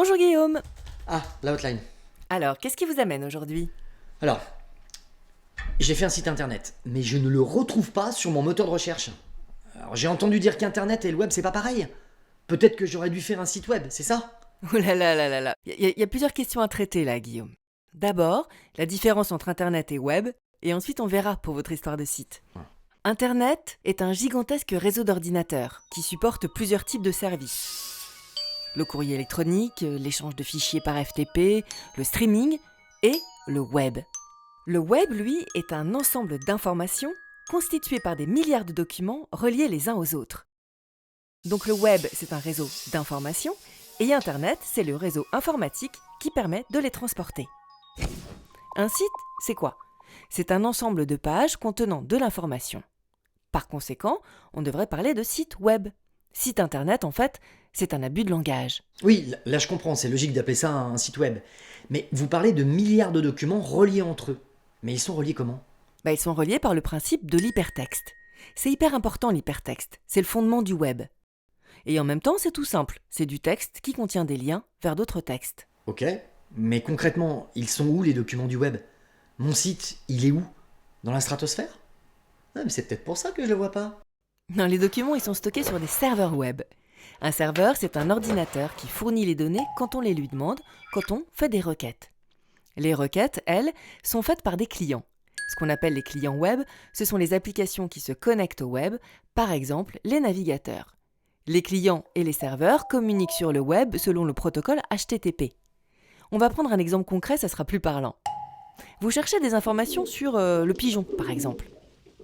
Bonjour Guillaume. Ah, la hotline. Alors, qu'est-ce qui vous amène aujourd'hui? Alors, j'ai fait un site internet, mais je ne le retrouve pas sur mon moteur de recherche. Alors, j'ai entendu dire qu'Internet et le web, c'est pas pareil. Peut-être que j'aurais dû faire un site web, c'est ça? Oh là là là là là. Il y a plusieurs questions à traiter là, Guillaume. D'abord, la différence entre Internet et Web, et ensuite on verra pour votre histoire de site. Ouais. Internet est un gigantesque réseau d'ordinateurs qui supporte plusieurs types de services. Le courrier électronique, l'échange de fichiers par FTP, le streaming et le web. Le web, lui, est un ensemble d'informations constitué par des milliards de documents reliés les uns aux autres. Donc le web, c'est un réseau d'informations, et Internet, c'est le réseau informatique qui permet de les transporter. Un site, c'est quoi? C'est un ensemble de pages contenant de l'information. Par conséquent, on devrait parler de site web. Site Internet, en fait, c'est un abus de langage. Oui, là je comprends, c'est logique d'appeler ça un site web. Mais vous parlez de milliards de documents reliés entre eux. Mais ils sont reliés comment? Ils sont reliés par le principe de l'hypertexte. C'est hyper important l'hypertexte, c'est le fondement du web. Et en même temps, c'est tout simple, c'est du texte qui contient des liens vers d'autres textes. Ok, mais concrètement, ils sont où les documents du web? Mon site, il est où? Dans la stratosphère? Ah, mais c'est peut-être pour ça que je le vois pas. Non, les documents, ils sont stockés sur des serveurs web. Un serveur, c'est un ordinateur qui fournit les données quand on les lui demande, quand on fait des requêtes. Les requêtes, elles, sont faites par des clients. Ce qu'on appelle les clients web, ce sont les applications qui se connectent au web, par exemple les navigateurs. Les clients et les serveurs communiquent sur le web selon le protocole HTTP. On va prendre un exemple concret, ça sera plus parlant. Vous cherchez des informations sur le pigeon, par exemple.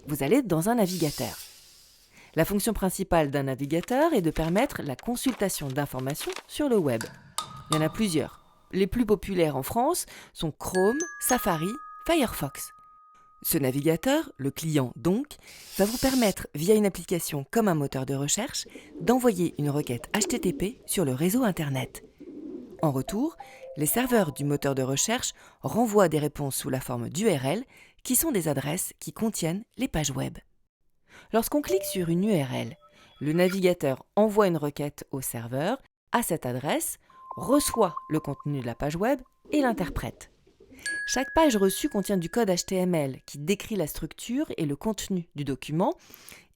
Vous allez dans un navigateur. La fonction principale d'un navigateur est de permettre la consultation d'informations sur le web. Il y en a plusieurs. Les plus populaires en France sont Chrome, Safari, Firefox. Ce navigateur, le client donc, va vous permettre, via une application comme un moteur de recherche, d'envoyer une requête HTTP sur le réseau Internet. En retour, les serveurs du moteur de recherche renvoient des réponses sous la forme d'URL, qui sont des adresses qui contiennent les pages web. Lorsqu'on clique sur une URL, le navigateur envoie une requête au serveur à cette adresse, reçoit le contenu de la page web et l'interprète. Chaque page reçue contient du code HTML qui décrit la structure et le contenu du document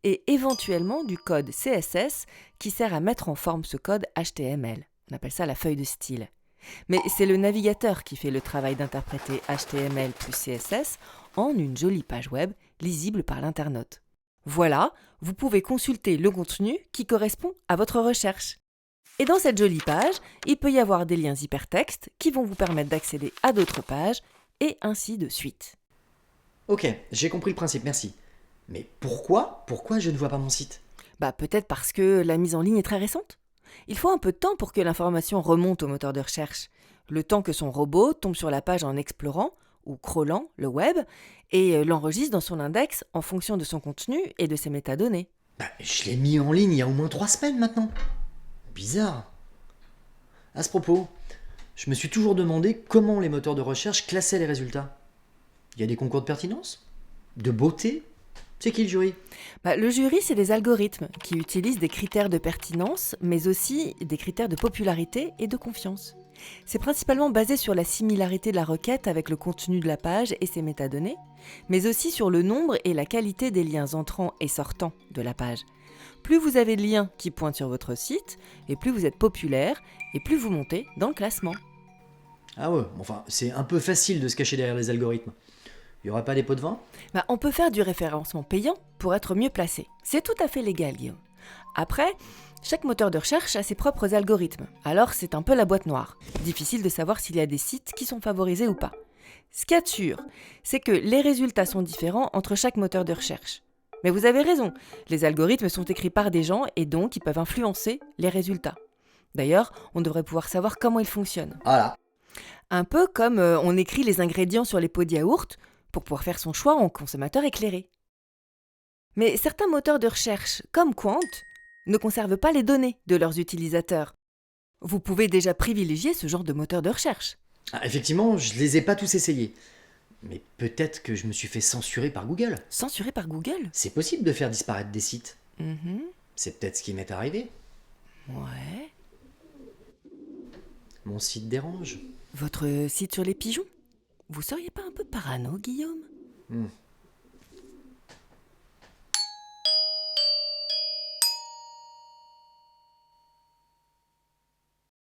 et éventuellement du code CSS qui sert à mettre en forme ce code HTML. On appelle ça la feuille de style. Mais c'est le navigateur qui fait le travail d'interpréter HTML plus CSS en une jolie page web lisible par l'internaute. Voilà, vous pouvez consulter le contenu qui correspond à votre recherche. Et dans cette jolie page, il peut y avoir des liens hypertextes qui vont vous permettre d'accéder à d'autres pages et ainsi de suite. Ok, j'ai compris le principe, merci. Mais pourquoi je ne vois pas mon site? Peut-être parce que la mise en ligne est très récente. Il faut un peu de temps pour que l'information remonte au moteur de recherche. Le temps que son robot tombe sur la page en explorant ou crawlant le web et l'enregistre dans son index en fonction de son contenu et de ses métadonnées. Je l'ai mis en ligne il y a au moins 3 semaines maintenant. Bizarre. À ce propos, je me suis toujours demandé comment les moteurs de recherche classaient les résultats. Il y a des concours de pertinence? De beauté? C'est qui le jury? Le jury, c'est des algorithmes qui utilisent des critères de pertinence, mais aussi des critères de popularité et de confiance. C'est principalement basé sur la similarité de la requête avec le contenu de la page et ses métadonnées, mais aussi sur le nombre et la qualité des liens entrants et sortants de la page. Plus vous avez de liens qui pointent sur votre site, et plus vous êtes populaire, et plus vous montez dans le classement. Ah ouais, enfin, c'est un peu facile de se cacher derrière les algorithmes. Il y aurait pas des pots de vin? On peut faire du référencement payant pour être mieux placé. C'est tout à fait légal, Guillaume. Après, chaque moteur de recherche a ses propres algorithmes, alors c'est un peu la boîte noire. Difficile de savoir s'il y a des sites qui sont favorisés ou pas. Ce qu'il y a de sûr, c'est que les résultats sont différents entre chaque moteur de recherche. Mais vous avez raison, les algorithmes sont écrits par des gens et donc ils peuvent influencer les résultats. D'ailleurs, on devrait pouvoir savoir comment ils fonctionnent. Voilà. Un peu comme on écrit les ingrédients sur les pots de yaourt pour pouvoir faire son choix en consommateur éclairé. Mais certains moteurs de recherche, comme Quant, ne conservent pas les données de leurs utilisateurs. Vous pouvez déjà privilégier ce genre de moteur de recherche. Ah, effectivement, je les ai pas tous essayés. Mais peut-être que je me suis fait censurer par Google. Censuré par Google? C'est possible de faire disparaître des sites. Mhm. C'est peut-être ce qui m'est arrivé. Ouais. Mon site dérange. Votre site sur les pigeons? Vous seriez pas un peu parano, Guillaume?